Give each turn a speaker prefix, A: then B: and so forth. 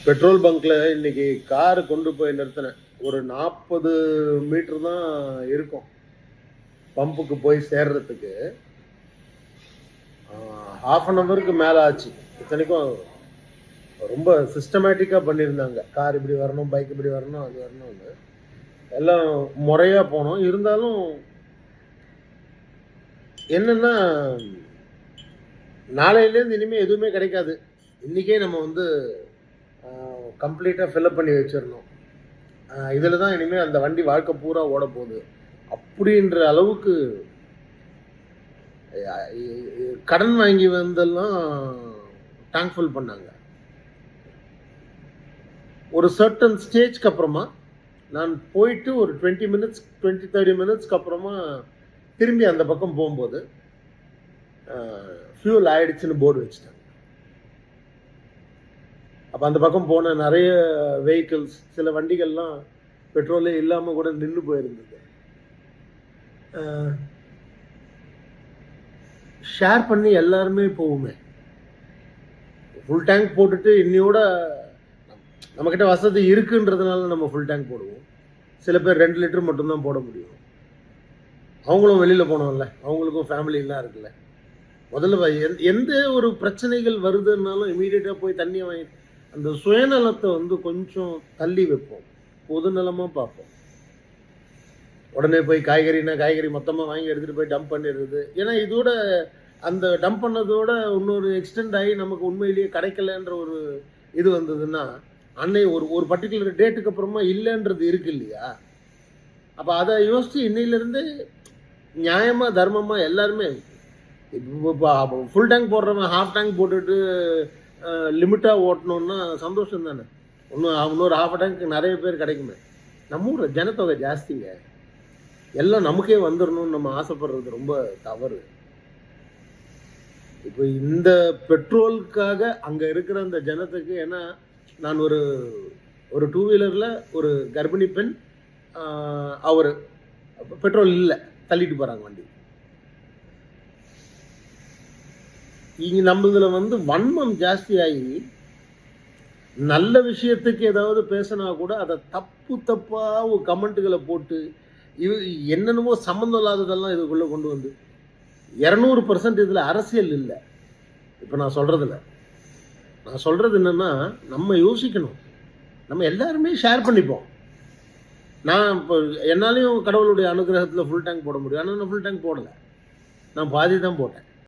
A: Petrol பங்க்ல இன்னைக்கு car கொண்டு போய் நிறுத்தினேன். ஒரு 40 மீட்டர் தான் இருக்கும் பம்புக்கு போய் சேர்றதுக்கு. ஹாஃப் அன் ஹவருக்கு மேலே ஆச்சு. இத்தனைக்கும் ரொம்ப சிஸ்டமேட்டிக்காக பண்ணியிருந்தாங்க. கார் இப்படி வரணும், பைக் இப்படி வரணும், அது வரணும்னு எல்லாம் முறையாக போனோம். இருந்தாலும் என்னென்னா, நாளையிலேருந்து இனிமேல் எதுவுமே கிடைக்காது. இன்றைக்கே நம்ம கம்ப்ளீட்டாக ஃபில்அப் பண்ணி வச்சிடணும். இதில் தான் இனிமேல் அந்த வண்டி வாழ்க்கை பூரா ஓட போகுது அப்படின்ற அளவுக்கு கடன் வாங்கி வந்தெல்லாம் டேங்க் ஃபுல் பண்ணாங்க. ஒரு சர்டன் ஸ்டேஜ்க்கு அப்புறமா நான் போயிட்டு ஒரு 20-30 மினிட்ஸ்க்கு அப்புறமா திரும்பி அந்த பக்கம் போகும்போது ஃபியூல் ஆயிடுச்சுன்னு போர்டு வச்சுட்டாங்க. அப்போ அந்த பக்கம் போன நிறைய வெஹிக்கிள்ஸ், சில வண்டிகள்லாம் பெட்ரோலே இல்லாமல் கூட நின்று போயிருந்தது. ஷேர் பண்ணி எல்லாருமே போகுமே. ஃபுல் டேங்க் போட்டுட்டு இன்னையோட நம்மக்கிட்ட வசதி இருக்குன்றதுனால நம்ம ஃபுல் டேங்க் போடுவோம். சில பேர் 2 லிட்டர் மட்டும்தான் போட முடியும். அவங்களும் வெளியில் போனோம்ல, அவங்களுக்கும் ஃபேமிலிலாம் இருக்குல்ல. முதல்ல எந்த ஒரு பிரச்சனைகள் வருதுன்னாலும் இமீடியட்டாக போய் தண்ணியை வாங்கி அந்த சுயநலத்தை கொஞ்சம் தள்ளி வைப்போம், பொதுநலமாக பார்ப்போம். உடனே போய் காய்கறி மொத்தமாக வாங்கி எடுத்துகிட்டு போய் டம்ப் பண்ணிடுறது. ஏன்னா இதோட அந்த டம்ப் பண்ணதோட இன்னொரு எக்ஸ்டெண்ட் ஆகி நமக்கு உண்மையிலேயே கிடைக்கலன்ற ஒரு இது வந்ததுன்னா, அன்னை ஒரு பர்டிகுலர் டேட்டுக்கு அப்புறமா இல்லைன்றது இருக்கு இல்லையா? அப்போ அதை யோசித்து இன்னையிலேருந்து நியாயமாக தர்மமாக எல்லாருமே இப்போ ஃபுல் டேங்க் போடுறவன் ஹாஃப் டேங்க் போட்டுட்டு லிமிட்டாக ஓட்டணுன்னா சந்தோஷம் தானே. இன்னொரு ஹாஃப் டேங்க் நிறைய பேர் கிடைக்குமே. நம்ம ஊர் ஜனத்தொகை ஜாஸ்திங்க, எல்லாம் நமக்கே வந்துடணும்னு நம்ம ஆசைப்படுறது ரொம்ப தவறு. இப்போ இந்த பெட்ரோலுக்காக அங்கே இருக்கிற அந்த ஜனத்துக்கு, ஏன்னா நான் ஒரு 2 வீலரில் ஒரு கர்ப்பிணி பெண், அவர் பெட்ரோல் இல்லை, தள்ளிட்டு போகிறாங்க வண்டி. இங்கே நம்மளதில் வன்மம் ஜாஸ்தியாகி நல்ல விஷயத்துக்கு ஏதாவது பேசினா கூட அதை தப்பாக கமெண்ட்டுகளை போட்டு என்னென்னமோ சம்மந்தம் இல்லாததெல்லாம் இதுக்குள்ளே கொண்டு வந்து 200% இதில் அரசியல் இல்லை. இப்போ நான் சொல்கிறது என்னென்னா, நம்ம யோசிக்கணும். நம்ம எல்லாருமே ஷேர் பண்ணிப்போம். நான் இப்போ என்னாலையும் கடவுளுடைய அனுகிரகத்தில் ஃபுல் டேங்க் போட முடியும். ஆனால் நான் ஃபுல் டேங்க் போடலை, நான் பாதி தான் போட்டேன்.